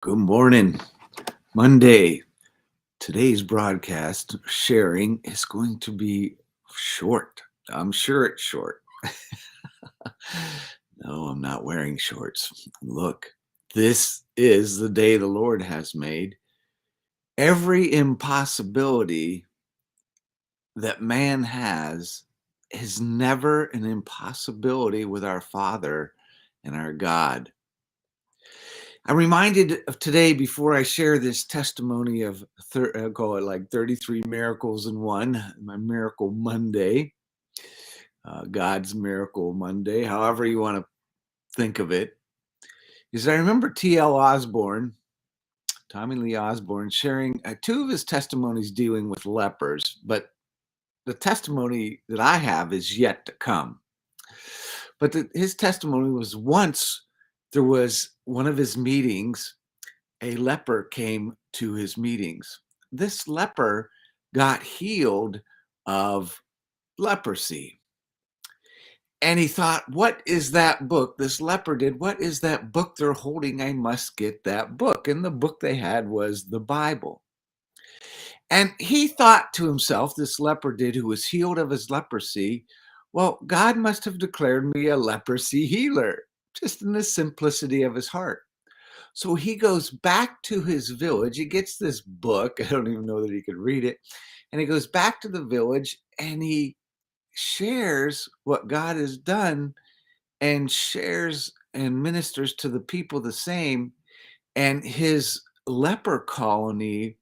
Good morning. Monday. Today's broadcast sharing is going to be short. I'm sure it's short. No, I'm not wearing shorts. Look, this is the day the Lord has made. Every impossibility that man has is never an impossibility with our Father and our God. I'm reminded of today before I share this testimony of, I'll call it like 33 miracles in one, my Miracle Monday, God's Miracle Monday, however you want to think of it, is I remember T.L. Osborne, Tommy Lee Osborne, sharing two of his testimonies dealing with lepers, but the testimony that I have is yet to come. But his testimony was once there was one of his meetings, a leper came to his meetings. This leper got healed of leprosy. And he thought, what is that book? This leper did. What is that book they're holding? I must get that book. And the book they had was the Bible. And he thought to himself, this leper did, who was healed of his leprosy, well, God must have declared me a leprosy healer, just in the simplicity of his heart. So he goes back to his village. He gets this book. I don't even know that he could read it. And he goes back to the village and he shares what God has done and shares and ministers to the people the same. And his leper colony,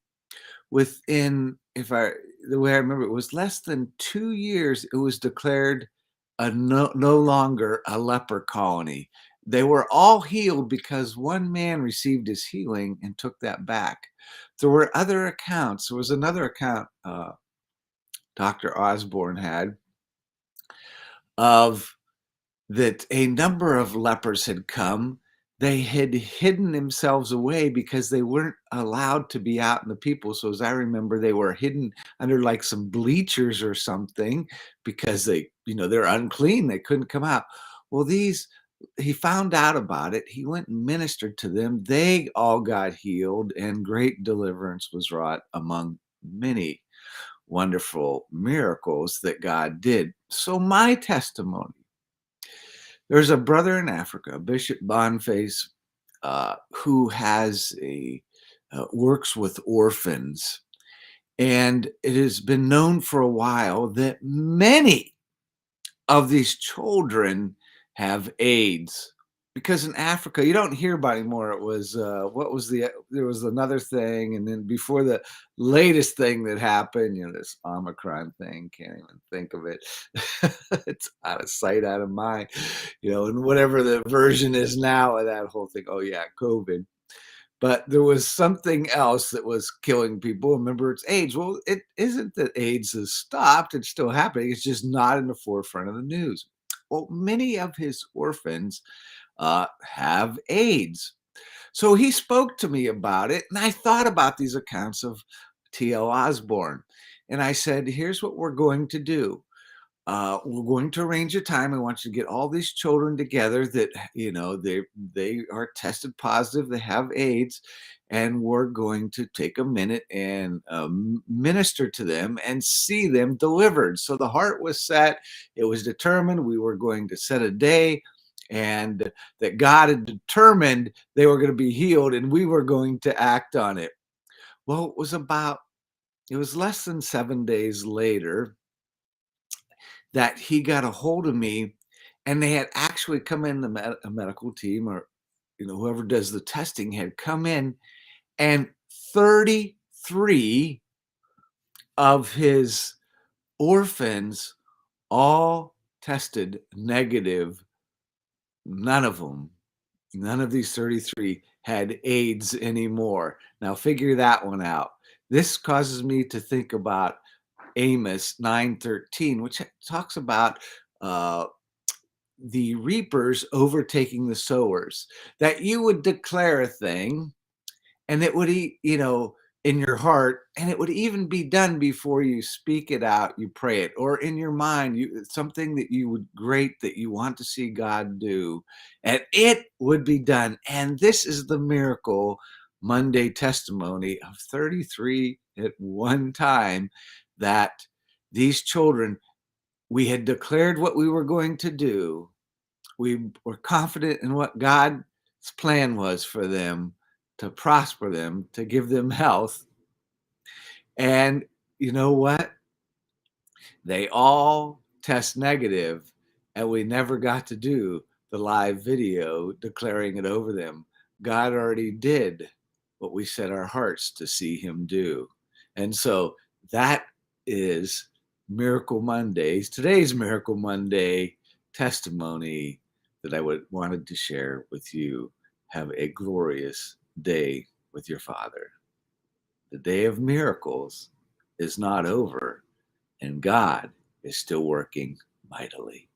within, the way I remember, it was less than 2 years, it was declared no longer a leper colony. They were all healed because one man received his healing and took that back. There were other accounts. There was another account Dr. Osborne had of that a number of lepers had come. They had hidden themselves away because they weren't allowed to be out in the people. So as I remember, they were hidden under like some bleachers or something because they're unclean. They couldn't come out. Well, he found out about it. He went and ministered to them. They all got healed and great deliverance was wrought among many wonderful miracles that God did. So my testimony, there's a brother in Africa, Bishop Boniface, who has works with orphans. And it has been known for a while that many of these children have AIDS. Because in Africa, you don't hear about it anymore. It was, there was another thing. And then before the latest thing that happened, this Omicron thing, can't even think of it. It's out of sight, out of mind, and whatever the version is now of that whole thing. Oh yeah, COVID. But there was something else that was killing people. Remember, it's AIDS. Well, it isn't that AIDS has stopped. It's still happening. It's just not in the forefront of the news. Well, many of his orphans have AIDS. So he spoke to me about it, and I thought about these accounts of T.L. Osborne. And I said, here's what we're going to do. We're going to arrange a time. I want you to get all these children together that, they are tested positive, they have AIDS, and we're going to take a minute and minister to them and see them delivered. So the heart was set. It was determined. We were going to set a day, and that God had determined they were going to be healed, and we were going to act on it. Well, it was less than 7 days later that he got a hold of me, and they had actually come in, a medical team, or whoever does the testing had come in, and 33 of his orphans all tested negative. None of these 33 had AIDS anymore. Now figure that one out. This causes me to think about Amos 9:13, which talks about the reapers overtaking the sowers, that you would declare a thing and it would in your heart, and it would even be done before you speak it out, you pray it, or in your mind, something that you would that you want to see God do, and it would be done. And this is the miracle Monday testimony of 33 at one time that these children, we had declared what we were going to do. We were confident in what God's plan was for them, to prosper them, to give them health. And you know what? They all test negative, and we never got to do the live video declaring it over them. God already did what we set our hearts to see him do. And so that is Miracle Mondays, today's Miracle Monday testimony that I wanted to share with you. Have a glorious day with your Father. The day of miracles is not over, and God is still working mightily.